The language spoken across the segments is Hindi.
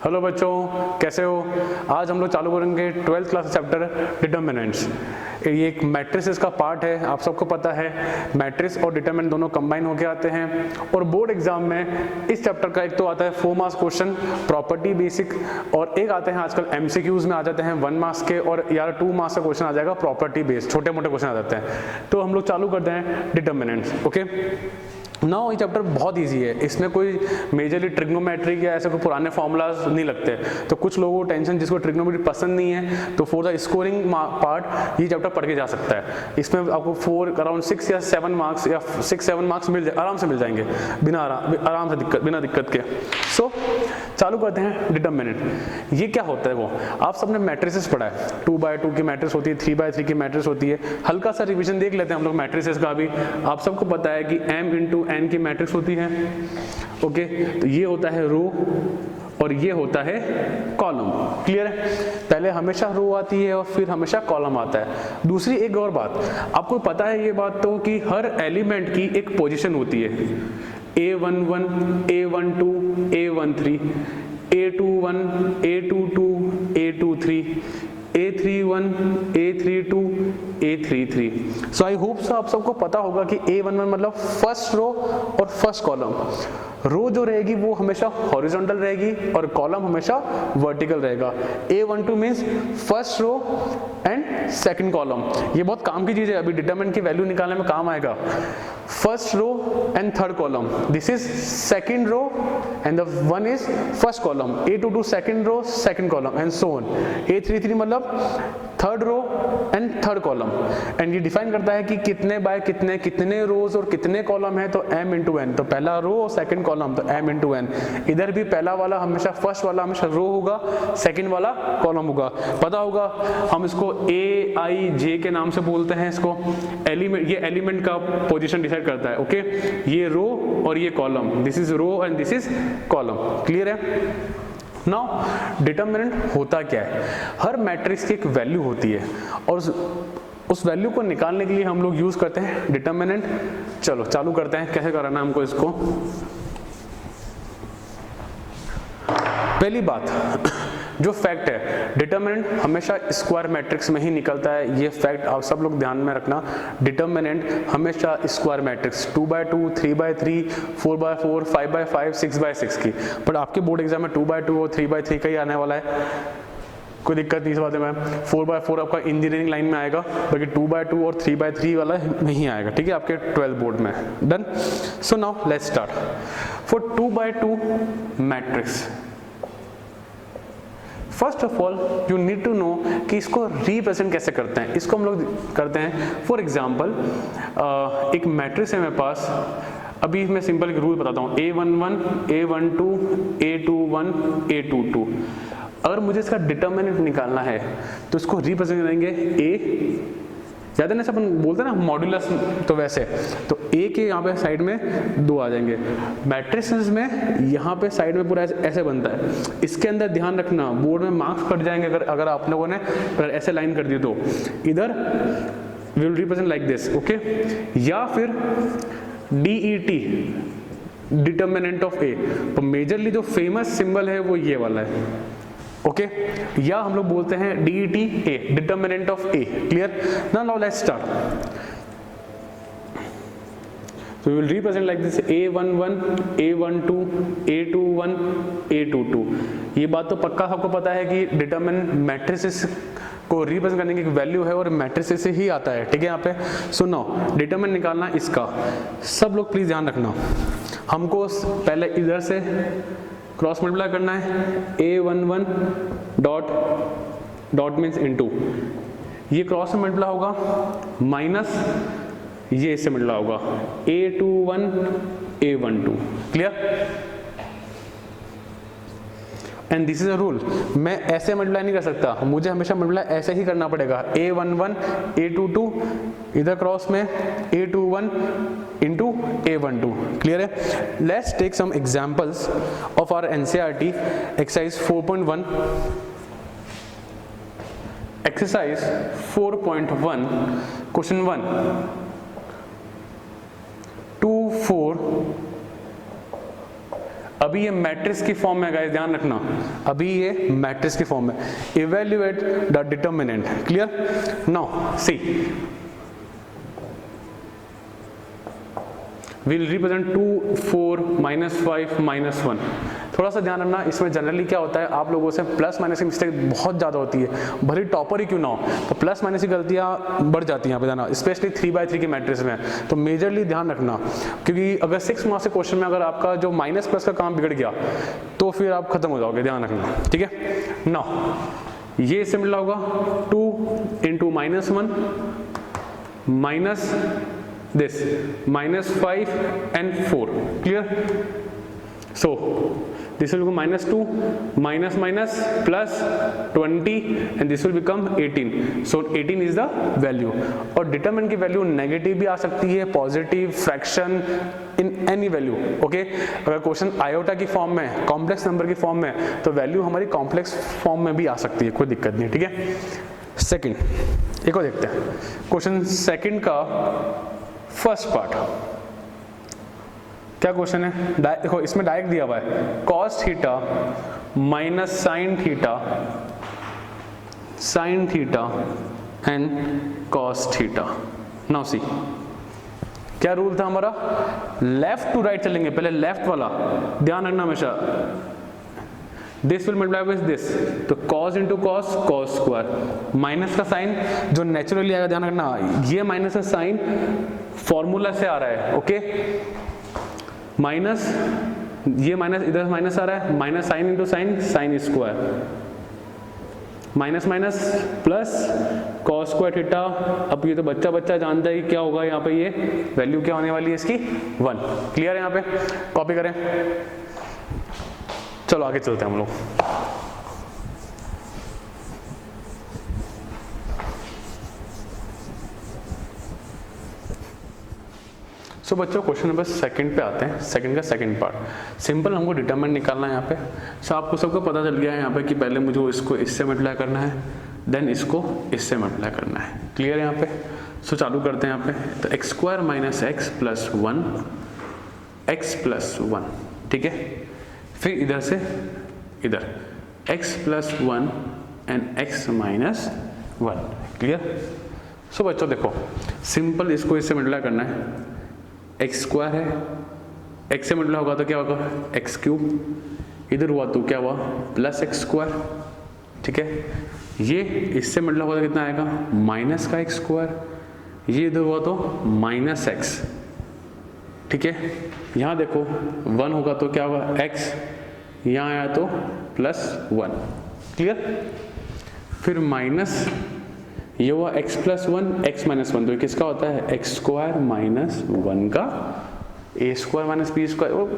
हेलो बच्चों, कैसे हो? आज हम लोग चालू करेंगे 12th क्लास चैप्टर डिटर्मिनेंट्स। ये एक मैट्रिसेस का पार्ट है। आप सबको पता है मैट्रिस और डिटर्मिनेंट दोनों कंबाइन होके आते हैं। और बोर्ड एग्जाम में इस चैप्टर का एक तो आता है 4 मार्क्स क्वेश्चन प्रॉपर्टी बेसिक, और एक आते हैं आजकल एमसीक्यूज में आ जाते हैं 1 मार्क्स के, और यार 2 मार्क्स का क्वेश्चन आ जाएगा प्रॉपर्टी बेस्ड, छोटे मोटे क्वेश्चन आ जाते हैं। तो हम लोग चालू करते हैं डिटर्मिनेंट्स। ओके, नाउ ये चैप्टर बहुत इजी है, इसमें कोई मेजरली ट्रिग्नोमेट्री या ऐसे कोई पुराने फॉर्मूलाज नहीं लगते। तो कुछ लोगों को टेंशन, जिसको ट्रिग्नोमेट्री पसंद नहीं है, तो फॉर द स्कोरिंग पार्ट ये चैप्टर पढ़ के जा सकता है। इसमें आपको 4 अराउंड 6 या 7 मार्क्स या 6-7 मार्क्स आराम से मिल जाएंगे, बिना दिक्कत के। सो चालू करते हैं डिटर्मिनेंट। ये क्या होता है वो आप सबने मैट्रिसेस पढ़ा है, 2x2 की मैट्रिक्स होती है, 3x3 की मैट्रिक्स होती है। हल्का सा रिवीजन देख लेते हैं हम लोग मैट्रिसेस का भी। आप सबको पता है कि m इंटू n की मैट्रिक्स होती है। ओके, तो ये होता है रो और ये होता है कॉलम। क्लियर है? पहले हमेशा रो आती है और फिर हमेशा कॉलम आता है। दूसरी एक और बात आपको पता है, ये बात तो कि हर एलिमेंट की एक पोजीशन होती है। A11, A12, A13, A21, A22, A23, A31, A32, A33। So I hope so आप सबको पता होगा कि A11 मतलब फर्स्ट रो और फर्स्ट कॉलम। रो जो रहेगी वो हमेशा हॉरिजॉन्टल रहेगी और कॉलम हमेशा वर्टिकल रहेगा। A12 means first row and second column. ये बहुत काम की चीज है, अभी डिटरमिनेंट की वैल्यू निकालने में काम आएगा। First row and third column, this is second row and the one is first column. A22 second row second column and so on. A33 मतलब third row and third column. And ये डिफाइन करता है कि कितने बाय कितने रोज और कितने कॉलम है, तो m इंटू n। तो पहला रो और सेकंड कॉलम, तो m इंटू n। इधर भी पहला वाला हमेशा, फर्स्ट वाला हमेशा रो होगा, सेकंड वाला कॉलम होगा। पता होगा हम इसको A I J के नाम से बोलते हैं इसको। एलिमेंट, ये एलिमेंट का पोजीशन डिसाइड करता है। ओके, ये रो और ये column, this is row and this is column. Clear है? नाउ डिटर्मिनेंट होता क्या है? हर मैट्रिक्स की एक वैल्यू होती है और उस वैल्यू को निकालने के लिए हम लोग यूज करते हैं डिटर्मिनेंट। चलो चालू करते हैं, कैसे कराना है हमको इसको। पहली बात, जो फैक्ट है, डिटर्मिनेंट हमेशा स्क्वायर मैट्रिक्स में ही निकलता है। ये फैक्ट आप सब लोग ध्यान में रखना। डिटर्मिनेंट हमेशा square matrix 2x2, 3x3, 4x4, 5x5, 6x6 की। बट आपके बोर्ड एग्जाम में 2x2 और 3x3 का ही आने वाला है, कोई दिक्कत नहीं इस बात में। 4x4 आपका इंजीनियरिंग लाइन में आएगा, बाकी 2x2 और 3x3 वाला नहीं आएगा। ठीक है, आपके 12th बोर्ड में। Done? So now let's start. For 2x2 matrix, first of all you need to know कि इसको रिप्रेजेंट कैसे करते हैं। इसको हम लोग करते हैं, फॉर एग्जाम्पल एक मैट्रिक्स है मेरे पास। अभी मैं सिंपल एक रूल बताता हूँ, A11, A12, A21, A22। अगर मुझे इसका डिटर्मिनेंट निकालना है तो इसको रिप्रेजेंट करेंगे A, ज्यादा नहीं, अपन बोलते हैं ना मॉड्यूलस, तो वैसे तो A के यहाँ पे साइड में 2 आ जाएंगे। मैट्रिसेस में यहाँ पे साइड में पूरा ऐसे बनता है। इसके अंदर ध्यान रखना, बोर्ड में मार्क्स कट जाएंगे अगर आप लोगों ने ऐसे लाइन कर दी तो। इधर will represent like this. Okay, या फिर DET, डिटर्मिनेंट ऑफ A। तो मेजरली जो फेमस सिंबल है वो ये वाला है। ओके, या हम लोग बोलते हैं DET A, determinant of A। Clear? Now let's start. So we will represent like this: A11, A12, A21, A22। ये बात तो पक्का सबको पता है कि डिटर्मिनेंट मैट्रिसेस को रिप्रेजेंट करने की एक वैल्यू है और मैट्रिसेस से ही आता है। ठीक है, यहाँ पे सुनो, डिटर्मिनेंट निकालना इसका। सब लोग प्लीज ध्यान रखना, हमको पहले इधर से क्रॉस मल्टीप्लाई करना है। A11 डॉट मीन्स इनटू, ये क्रॉस से मल्टीप्लाई होगा, माइनस ये इससे मल्टीप्लाई होगा, A21, A12। Clear? And this is a rule. मैं ऐसे मल्टीप्लाई नहीं कर सकता, मुझे हमेशा मल्टीप्लाई ऐसे ही करना पड़ेगा। A11, A22, इधर क्रॉस में A21 इंटू A12। क्लियर है? Let's take some examples of our NCERT exercise 4.1। Exercise 4.1 question 1, 2, 4 अभी ये मैट्रिक्स की फॉर्म में गाइस, ध्यान रखना, अभी ये मैट्रिक्स की फॉर्म में। Evaluate the determinant, clear? Now see, will represent 2 4 -5 -1। थोड़ा सा ध्यान रखना, इसमें जनरली क्या होता है, आप लोगों से प्लस माइनस की मिस्टेक बहुत ज़्यादा होती है, भले टॉपर ही क्यों ना हो, तो प्लस माइनस की गलतियाँ बढ़ जाती हैं यहाँ पे जाना, स्पेशली 3/3 की मैट्रिक्स में। तो मेजरली ध्यान रखना, क्योंकि अगर 6 मार्क्स के क्वेश्चन में अगर आपका जो माइनस प्लस का काम बिगड़ गया तो फिर आप खत्म हो जाओगे, ध्यान रखना, ठीक है। नाउ ये इससे मिल रहा होगा 2 × -1 minus this -5 and 4, clear? So this will become -2 minus minus plus 20 and this will become 18. So 18 is the value. और डिटरमिनेंट की वैल्यू नेगेटिव भी आ सकती है, positive, fraction, in any value, okay. अगर क्वेश्चन आयोटा की फॉर्म में, कॉम्प्लेक्स नंबर की फॉर्म में, तो वैल्यू हमारी कॉम्प्लेक्स फॉर्म में भी आ सकती है, कोई दिक्कत नहीं, ठीक है। सेकंड एक और देखते हैं, क्वेश्चन सेकंड का फर्स्ट पार्ट क्या क्वेश्चन है, देखो इसमें डायरेक्ट दिया हुआ है cos theta minus sine theta and cos theta. Now see, क्या रूल था हमारा, लेफ्ट टू राइट चलेंगे, पहले लेफ्ट वाला ध्यान रखना हमेशा, this will multiply with this, तो cos into cos, cos square, minus का साइन जो नेचुरली आएगा, ध्यान रखना, ये माइनस का साइन फॉर्मूला से आ रहा है, ओके, माइनस, ये माइनस इधर माइनस आ रहा है, minus sine into sine, sine square, minus minus plus cos square theta. अब ये तो बच्चा जानता है कि क्या होगा यहाँ पे, ये वैल्यू क्या होने वाली है इसकी, 1, क्लियर है, यहाँ पे कॉपी करें, चलो आगे चलते हैं हम लोग। सो बच्चों क्वेश्चन नंबर सेकंड पे आते हैं, सेकंड का सेकंड पार्ट, सिंपल हमको डिटरमिनेंट निकालना है यहाँ पे। सो आपको सबको पता चल गया है यहाँ पे कि पहले मुझे इसको इससे मल्टीप्लाई करना है, देन इसको इससे मल्टीप्लाई करना है, क्लियर है यहाँ पे। सो चालू करते हैं यहाँ पे, तो x² - x + 1 x + 1, ठीक है, फिर इधर से इधर x + 1 एंड x - 1, क्लियर। सो बच्चों देखो सिंपल इसको इससे मल्टीप्लाई करना है, x² है, x से मल्टीप्लाई होगा तो क्या होगा, x³, इधर हुआ तो क्या हुआ, +x², ठीक है, ये इससे मल्टीप्लाई होगा तो कितना आएगा, माइनस का x², ये इधर हुआ तो -x, ठीक है, यहाँ देखो 1 होगा तो क्या होगा x, यहाँ आया तो +1, क्लियर, फिर माइनस ये हुआ x + 1 x - 1, तो ये किसका होता है, x² - 1 का a² - b²,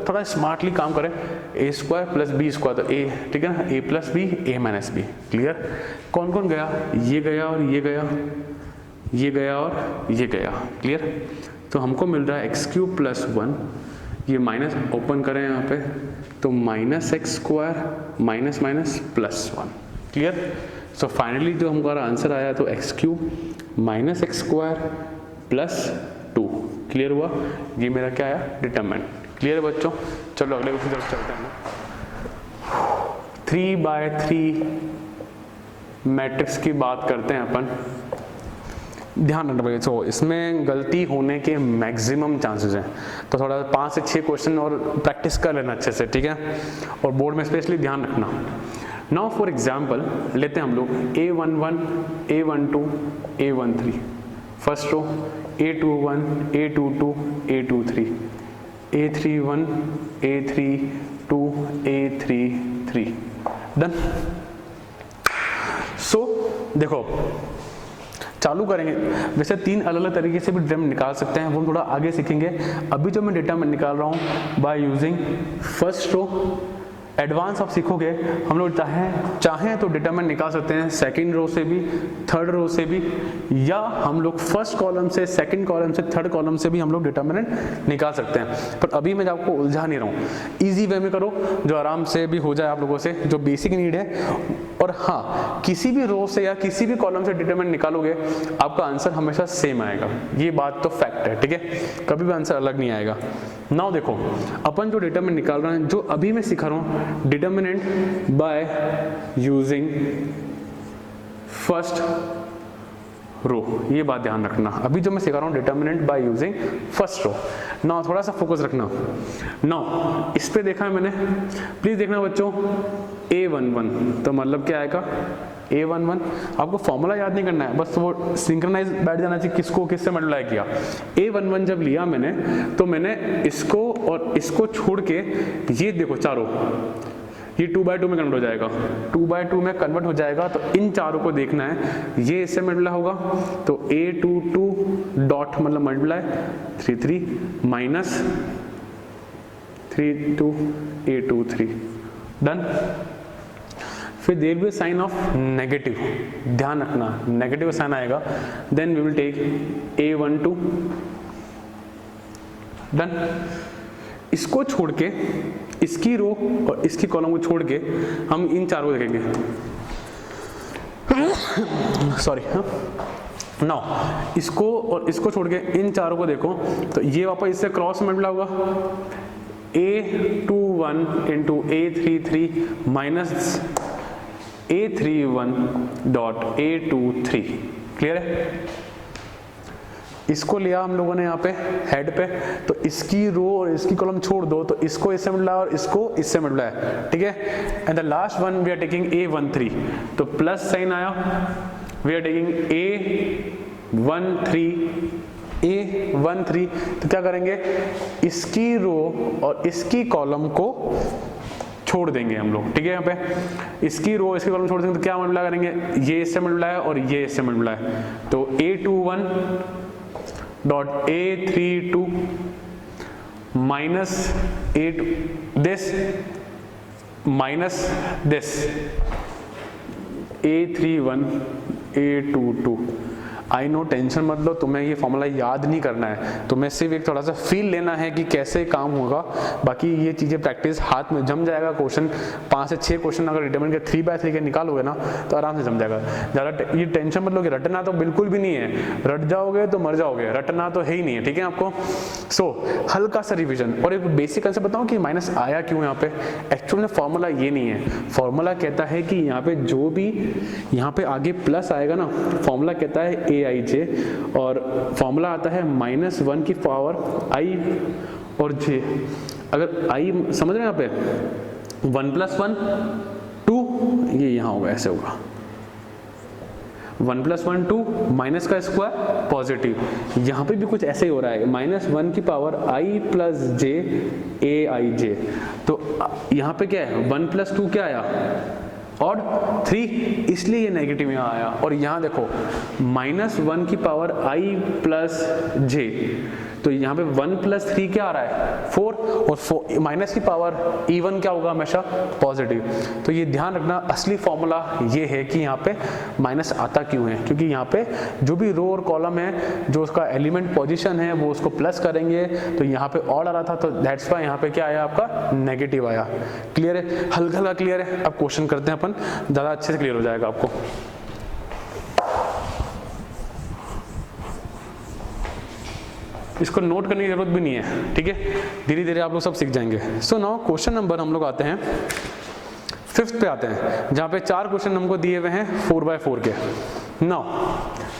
थोड़ा स्मार्टली काम करें, a² + b², तो a, ठीक है ना, a + b a - b, clear. कौन कौन गया, ये गया और ये गया, ये गया और ये गया, क्लियर। तो हमको मिल रहा है x³ + 1, ये माइनस ओपन करें यहाँ पे, तो -x² minus minus +1, clear. So finally जो हमारा आंसर आया तो x³ - x² + 2, क्लियर हुआ, ये मेरा क्या आया, डिटरमिनेंट, क्लियर है बच्चों। चलो अगले क्वेश्चन तरफ चलते हैं। 3/3 मैट्रिक्स की बात करते हैं अपन, ध्यान रखना भाई। सो इसमें गलती होने के मैक्सिमम चांसेस हैं, तो थोड़ा 5 से 6 क्वेश्चन और प्रैक्टिस कर लेना अच्छे से, ठीक है, और बोर्ड में स्पेशली ध्यान रखना। नाउ फॉर एग्जाम्पल लेते हैं हम लोग A11, A12, A13, first row A21, A22, A23, A31, A32, A33, done. सो देखो चालू करेंगे, वैसे 3 अलग अलग तरीके से भी डिटरमिनेंट निकाल सकते हैं, वो हम थोड़ा आगे सीखेंगे। अभी जो मैं डिटरमिनेंट निकाल रहा हूँ by using first row advance आप सीखोगे, हम लोग चाहें तो डिटरमिनेंट निकाल सकते हैं सेकंड रो से भी, थर्ड रो से भी, या हम लोग फर्स्ट कॉलम से, सेकंड कॉलम से, थर्ड कॉलम से भी हम लोग डिटरमिनेंट निकाल सकते हैं। पर अभी मैं आपको उलझा नहीं रहा हूँ, ईजी वे में करो जो आराम से भी हो जाए आप लोगों से, जो बेसिक नीड है। और हाँ, किसी भी रो से या किसी भी कॉलम से डिटरमिनेंट निकालोगे आपका आंसर हमेशा सेम आएगा, ये बात तो फैक्ट है, ठीक है, कभी भी आंसर अलग नहीं आएगा। नाउ देखो अपन जो डिटरमिनेंट निकाल रहे हैं, जो अभी मैं सिखा रहा हूँ, determinant by using first row, ये बात ध्यान रखना। अभी जो मैं सिखा रहा हूँ determinant by using first row. Now थोड़ा सा फोकस रखना। नाउ इस पे देखा है मैंने, प्लीज देखना बच्चों, A11 तो मतलब क्या आएगा, A11 आपको फॉर्मूला याद नहीं करना है, बस वो सिंक्रोनाइज बैठ जाना चाहिए, किसको किससे मल्टीप्लाई किया। A11 जब लिया मैंने, तो मैंने इसको और इसको छोड़ के, ये देखो चारों, ये 2/2 में कन्वर्ट हो जाएगा, 2/2 में कन्वर्ट हो जाएगा। तो इन चारों को देखना है, ये इससे मल्टीप्लाई होगा, तो A22 डॉट मतलब मल्टीप्लाई 3 माइनस 3 A23 डन। फिर there be sign of negative, ध्यान रखना नेगेटिव साइन आएगा, then we will take A12 done. इसको छोड़ के, इसकी रो और इसकी कॉलम को छोड़ के हम इन चारों को देखेंगे, सॉरी। नाउ इसको और इसको छोड़ के इन चारों को देखो, तो ये वापस इससे क्रॉस मल्टीप्लाई होगा, A21 into A33 minus A31 dot A23, clear है। इसको लिया हम लोगों ने यहाँ पे हेड पे, तो इसकी रो और इसकी कॉलम छोड़ दो, तो इसको इससे मिला और इसको इससे मिला, ठीक है। And the last one we are taking A13, तो प्लस साइन आया, वी आर टेकिंग A13, तो क्या करेंगे, इसकी रो और इसकी कॉलम को छोड़ देंगे हम लोग, ठीक है। यहाँ पे इसकी रो इसकी कॉलम छोड़ देंगे, तो क्या मल्टीप्लाई करेंगे, ये इससे मल्टीप्लाई और ये इससे मल्टीप्लाई, तो A21 dot A32 minus this minus this A31 A22। I know, tension मत लो, तुम्हें ये फॉर्मूला याद नहीं करना है, तुम्हें सिर्फ एक थोड़ा सा फील लेना है कि कैसे काम होगा। बाकी ये चीज़ें प्रैक्टिस हाथ में जम जाएगा। क्वेश्चन 5 से 6 क्वेश्चन अगर डिटरमिनेंट के 3/3 के निकालोगे ना, तो आराम से जम जाएगा। ज़्यादा ये टेंशन मत लो कि रटना तो बिल्कुल भी नहीं है, रट जाओगे तो मर जाओगे, रटना तो है ही नहीं है, ठीक है आपको। सो हल्का सा रिविजन और एक बेसिक कंसेप्ट बताऊँ कि माइनस आया क्यों यहाँ पे। एक्चुअल में फॉर्मूला ये नहीं है, फॉर्मूला कहता है कि यहाँ पे जो भी यहाँ पे आगे प्लस आएगा ना, फॉर्मूला कहता है AIJ, और फॉर्मूला आता है -1 की पावर I और J। अगर I समझ रहे हैं यहाँ पे 1 + 1 2, ये यहाँ होगा, ऐसे होगा 1 + 1 2, माइनस का स्क्वायर पॉजिटिव, यहाँ पे भी कुछ ऐसे ही हो रहा है, -1 की पावर I + J AIJ। तो यहाँ पे क्या है, 1 + 2 क्या आया, और 3, इसलिए ये नेगेटिव यहाँ आया। और यहाँ देखो -1 की पावर I + J, तो यहाँ पे 1 + 3 क्या आ रहा है, 4, और माइनस की पावर इवन क्या होगा, हमेशा पॉजिटिव। तो ये ध्यान रखना, असली फॉर्मूला ये है कि यहाँ पे माइनस आता क्यों है, क्योंकि यहाँ पे जो भी रो और कॉलम है, जो उसका एलिमेंट पोजीशन है, वो उसको प्लस करेंगे, तो यहाँ पे ऑड आ रहा था, तो दैट्स व्हाई यहाँ पे क्या आया, आपका नेगेटिव आया। क्लियर है, हल्का हल्का क्लियर है। अब क्वेश्चन करते हैं अपन, ज़्यादा अच्छे से क्लियर हो जाएगा आपको। इसको नोट करने की जरूरत भी नहीं है, ठीक है, धीरे धीरे आप लोग सब सीख जाएंगे। सो नाउ क्वेश्चन नंबर हम लोग आते हैं 5th पे आते हैं, जहाँ पे 4 क्वेश्चन हमको दिए हुए हैं 4x4 के। Now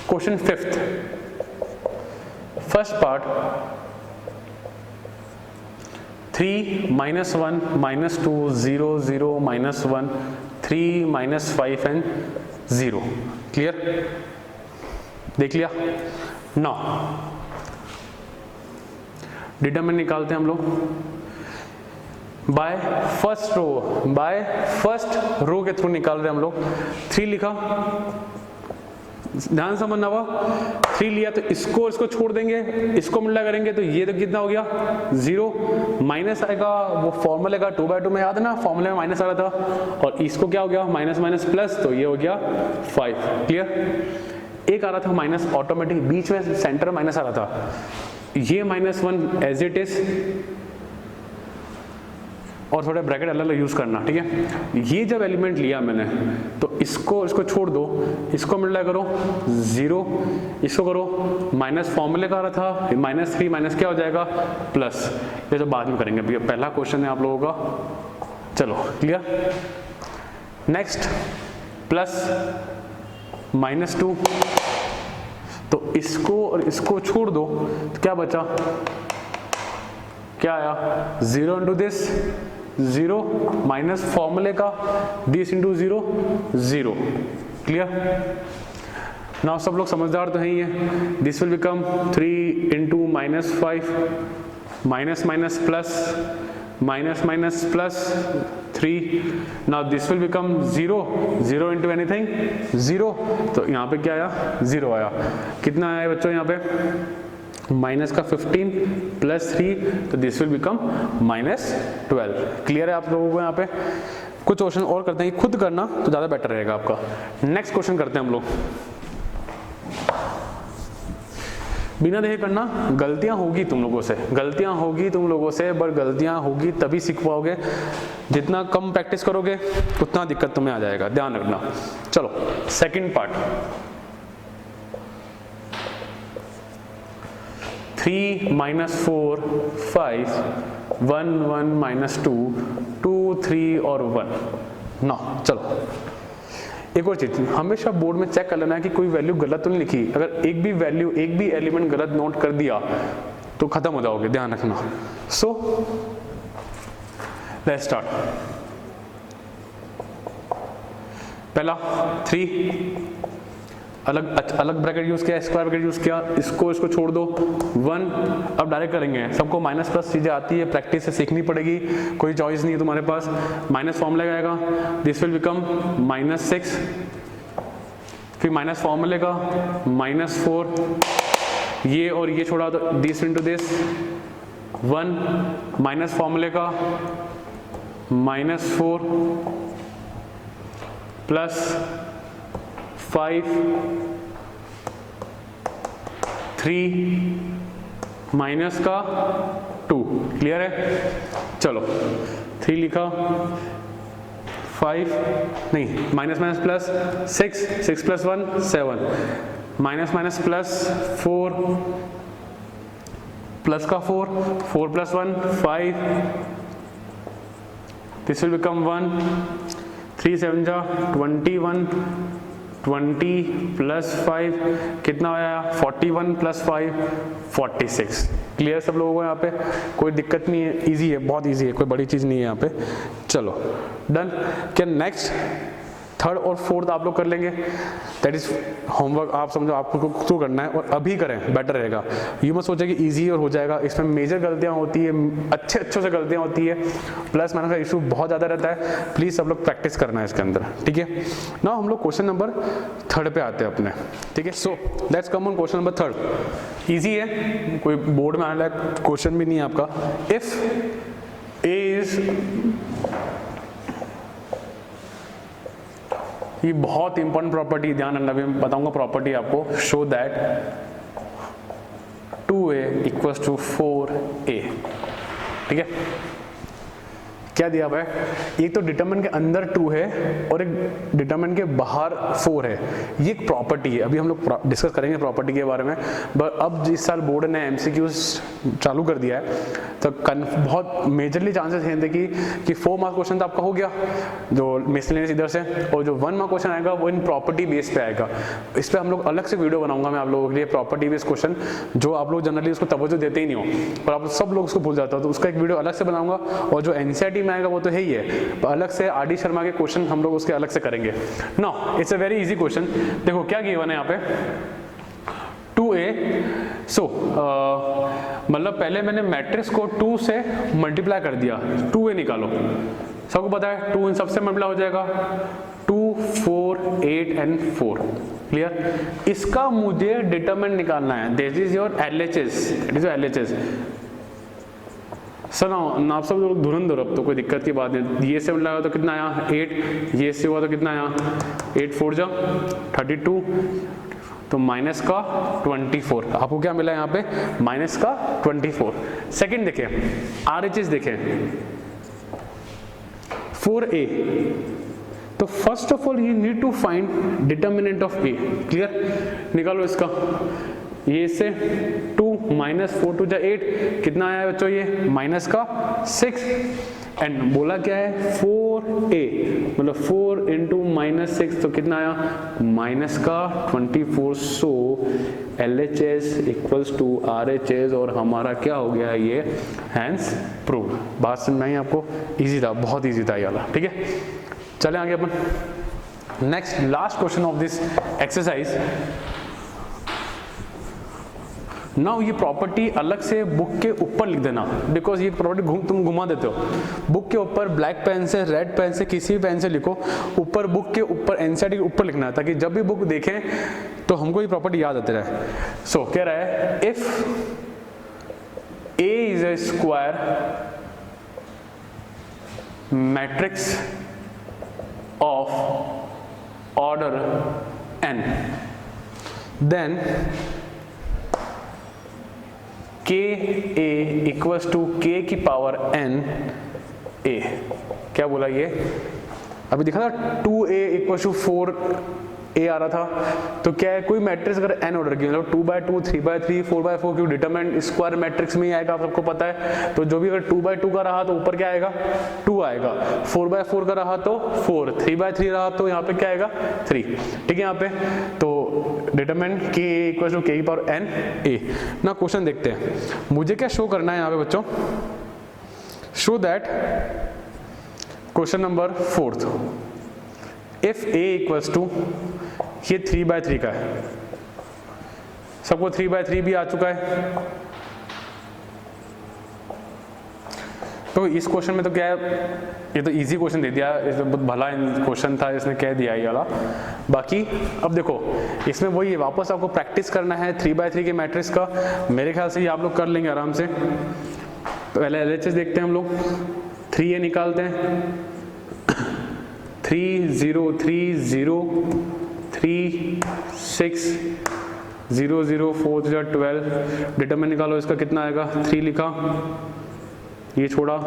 question 5th, first part 3 - 1 - 2 0 0 -1 3 -5 and 0। Clear, देख लिया। नाउ डिटरमिनेंट निकालते हैं हम लोग बाय फर्स्ट रो के थ्रू निकाल रहे हैं हम लोग। 3 लिखा, ध्यान समझना हुआ, 3 लिया तो इसको छोड़ देंगे, इसको मल्टीप्लाई करेंगे तो ये तो कितना हो गया 0, माइनस आएगा, वो फॉर्मूले का 2/2 में याद है ना, फॉर्मूले में माइनस आ रहा था, और इसको क्या हो गया माइनस माइनस प्लस, तो ये हो गया 5। क्लियर। एक आ रहा था माइनस ऑटोमेटिक, बीच में सेंटर माइनस आ रहा था, ये -1 एज इट इज, और थोड़ा ब्रैकेट अलग अलग यूज करना, ठीक है। ये जब एलिमेंट लिया मैंने तो इसको छोड़ दो, इसको मल्टीप्लाई करो 0, इसको करो माइनस, फॉर्मूले का आ रहा था -3 माइनस क्या हो जाएगा प्लस, ये तो बाद में करेंगे, अभी पहला क्वेश्चन है आप लोगों का। चलो क्लियर। नेक्स्ट प्लस -2, तो इसको और इसको छोड़ दो तो क्या बचा, क्या आया 0 इंटू दिस 0 माइनस फॉर्मूले का दिस इंटू 0 0। क्लियर। नाउ सब लोग समझदार तो हैं ही है। This will become 3 into -5 minus minus plus minus minus plus 3। Now this will become 0 0 into anything 0, तो यहाँ पे क्या आया 0 आया। कितना आया बच्चों यहाँ पे माइनस का 15 प्लस 3, तो दिस विल बिकम -12। क्लियर है आप लोगों को। यहाँ पे कुछ क्वेश्चन और करते हैं, खुद करना तो ज्यादा बेटर रहेगा आपका। नेक्स्ट क्वेश्चन करते हैं हम लोग, बिना देखे करना, गलतियां होगी तुम लोगों से, गलतियां होगी तुम लोगों से, बट गलतियां होगी तभी सीख पाओगे, जितना कम प्रैक्टिस करोगे उतना दिक्कत तुम्हें आ जाएगा, ध्यान रखना। चलो सेकंड पार्ट, 3 -4 5 1 1 -2 2 3 और 1 9। चलो एक और चीज, हमेशा बोर्ड में चेक कर लेना है कि कोई वैल्यू गलत तो नहीं लिखी। अगर एक भी वैल्यू, एक भी एलिमेंट गलत नोट कर दिया तो खत्म हो जाओगे, ध्यान रखना। So let's start. पहला 3 अलग ब्रैकेट यूज किया, स्क्वायर ब्रैकेट यूज किया, इसको छोड़ दो 1। अब डायरेक्ट करेंगे, सबको माइनस प्लस चीजें आती है, प्रैक्टिस से सीखनी पड़ेगी, कोई चॉइस नहीं है तुम्हारे पास। माइनस फॉर्मूला आएगा, दिस विल बिकम -6, फिर माइनस फॉर्मूले का -4, ये और ये छोड़ा तो दिस इंटू दिस 1 माइनस फॉर्मूले का -4 प्लस 5 3 माइनस का 2। क्लियर है। चलो 3 लिखा, 5 नहीं, minus minus plus 6 plus 1 7, minus minus plus 4 plus का 4 प्लस 1 5, दिस विल बिकम 1, 3 7 जा 21, 20 प्लस 5 कितना आया 41 प्लस 5 46। क्लियर सब लोगों को। यहाँ पे कोई दिक्कत नहीं है, इजी है, बहुत इजी है, कोई बड़ी चीज नहीं है यहाँ पे। चलो डन। क्या नेक्स्ट थर्ड और फोर्थ आप लोग कर लेंगे, दैट इज होमवर्क, आप समझो आपको तो करना है और अभी करें बेटर रहेगा। ये मत सोचे कि इजी और हो जाएगा, इसमें मेजर गलतियां होती है, अच्छे से गलतियां होती है, प्लस माइनस का इशू बहुत ज्यादा रहता है। प्लीज सब लोग प्रैक्टिस करना है इसके अंदर, ठीक है ना। हम लोग क्वेश्चन नंबर 3 पे आते हैं अपने, ठीक है। So let's come on question number 3। Easy है, कोई बोर्ड में आने लायक क्वेश्चन भी नहीं है आपका। इफ ए इज, ये बहुत इंपॉर्टेंट प्रॉपर्टी, ध्यान रखना, मैं बताऊंगा प्रॉपर्टी आपको। Show that 2a equals to 4a, ठीक है। क्या दिया हुआ है, एक तो डिटरमिनेंट के अंदर 2 है और एक डिटरमिनेंट के बाहर 4 है। ये एक प्रॉपर्टी है, अभी हम लोग डिस्कस करेंगे प्रॉपर्टी के बारे में। बट अब जिस साल बोर्ड ने एमसीक्यूज चालू कर दिया है तो बहुत मेजरली चांसेस हैं कि 4 मार्क्स क्वेश्चन तो आपका हो गया जो मिसलेनियस इधर से, और जो 1 मार्क क्वेश्चन आएगा वो इन प्रॉपर्टी बेस पे आएगा। इस पर हम लोग अलग से वीडियो बनाऊंगा मैं आप लोगों के लिए, प्रॉपर्टी बेस्ड क्वेश्चन, जो आप लोग जनरली उसको तवज्जो देते ही नहीं हो और आप सब लोग उसको भूल जाते हो, तो उसका एक वीडियो अलग से बनाऊंगा। और जो एनसीईआरटी में आएगा वो तो है ही है, अलग से आरडी शर्मा के क्वेश्चन हम लोग उसके अलग से करेंगे। Now it's a very easy question. देखो क्या गिवन है यहाँ पे 2a। सो मतलब पहले मैंने मैट्रिक्स को 2 से मल्टीप्लाई कर दिया, 2a निकालो। सबको पता है 2 इन सबसे मल्टीप्लाई हो जाएगा, 2 4 8 एंड 4। क्लियर। इसका मुझे डिटरमिनेंट निकालना है, this is your LHS, it is LHS। Sir ना आप सब लोग धुरंधर, अब तो कोई दिक्कत की बात नहीं। ये से लगा तो कितना आया 8, ये से हुआ तो कितना आया 8 4 जा 32, तो माइनस का 24। आपको क्या मिला यहाँ पे माइनस का 24। सेकंड देखिए RHS देखें 4A, तो first of all you need to find determinant of A। Clear, निकालो इसका। ये से 2 माइनस 4 2 जा 8, कितना आया बच्चों ये माइनस का 6, एंड बोला क्या है 4A, मतलब 4 इंटू माइनस 6, तो कितना आया माइनस का 24। सो LHS इक्वल्स टू RHS, और हमारा क्या हो गया ये हैंस प्रूव। बात समझ में आई आपको? इजी था, बहुत इजी था ये वाला, ठीक है। चले आगे अपन next last question of this exercise. Now ये प्रॉपर्टी अलग से बुक के ऊपर लिख देना, बिकॉज ये प्रॉपर्टी तुम घुमा देते हो। बुक के ऊपर ब्लैक पेन से, रेड पेन से, किसी भी पेन से लिखो, ऊपर बुक के ऊपर NCERT के ऊपर लिखना है, ताकि जब भी बुक देखें तो हमको ये प्रॉपर्टी याद आती रहे। सो कह रहा है if A is a square matrix of order n, then KA equals to K की पावर n A। क्या बोला ये? अभी दिखा था 2A इक्वल्स टू 4A आ रहा था, तो क्या है कोई मैट्रिक्स अगर n ऑर्डर की, मतलब 2x2 3x3 4x4 क्यों डिटरमिनेंट स्क्वायर मैट्रिक्स में ही आएगा, आप सबको पता है। तो जो भी अगर 2x2 का रहा तो ऊपर क्या आएगा 2 आएगा, 4x4 का रहा तो 4, 3x3 रहा तो यहाँ पे क्या आएगा 3, ठीक है। यहाँ पे तो determinant K equal to K की पावर n A। ना क्वेश्चन देखते हैं, मुझे क्या शो करना है यहाँ पे बच्चों, show that question number 4th, if A equals to, ये 3x3 का है, सबको 3x3 भी आ चुका है। तो इस क्वेश्चन में तो क्या है, ये तो इजी क्वेश्चन दे दिया, इसमें बहुत भला क्वेश्चन था, इसने कह दिया ये वाला। बाकी अब देखो इसमें वही है, वापस आपको प्रैक्टिस करना है 3x3 के मैट्रिक्स का। मेरे ख्याल से ये आप लोग कर लेंगे आराम से। पहले LHS देखते हैं हम लोग, 3A निकालते हैं, 3 0 3 0 3 6 0 0 4 12, डिटरमिनेंट निकालो इसका, कितना आएगा 3 लिखा, ये छोड़ा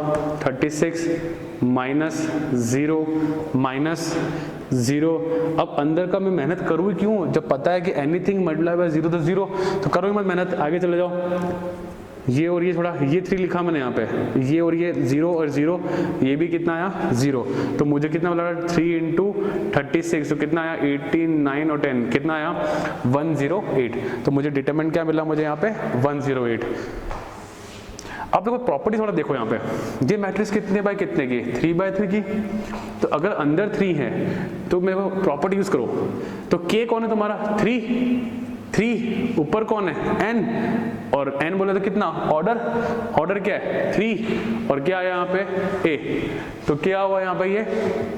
36 माइनस 0 माइनस 0। अब अंदर का मैं मेहनत करूँ क्यों, जब पता है कि एनीथिंग मल्टीप्लाई बाय 0 तो 0, तो करो मत मेहनत, आगे चले जाओ। ये और ये छोड़ा, ये 3 लिखा मैंने यहाँ पे, ये और ये 0 और 0, ये भी कितना आया 0, तो मुझे कितना मिला 3 इंटू 36, तो कितना आया 18 9 और 10, कितना आया 108। तो मुझे डिटरमिनेंट क्या मिला मुझे यहाँ पे 108। अब देखो प्रॉपर्टी थोड़ा देखो यहाँ पे, ये मैट्रिक्स कितने बाय कितने की 3x3 की, तो अगर अंदर 3 है तो मैं वो प्रॉपर्टी यूज करो, तो K कौन है तुम्हारा 3, ऊपर कौन है n, और n बोले तो कितना ऑर्डर क्या है 3, और क्या आया यहाँ पे A, तो क्या हुआ यहाँ पे ये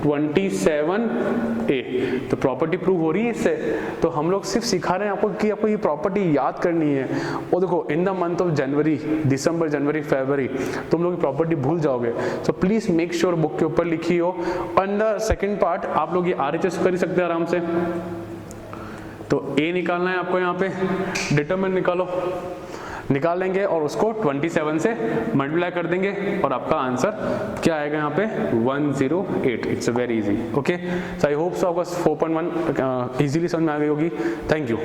27A। तो प्रॉपर्टी प्रूव हो रही है इससे। तो हम लोग सिर्फ सिखा रहे हैं आपको कि आपको ये प्रॉपर्टी याद करनी है। और देखो in the month of January, December, January, February तुम लोग प्रॉपर्टी भूल जाओगे। So please make sure book के ऊपर लिखी हो। ऑन द सेकेंड पार्ट आप लोग ये RHS कर ही सकते हैं आराम से। तो A निकालना है आपको, यहाँ पे डिटरमिनेंट निकाल लेंगे और उसको 27 से मल्टीप्लाई कर देंगे और आपका आंसर क्या आएगा यहाँ पे 108। It's very easy. Okay, so I hope so आपको 4.1 इजीली समझ में आ गई होगी। Thank you.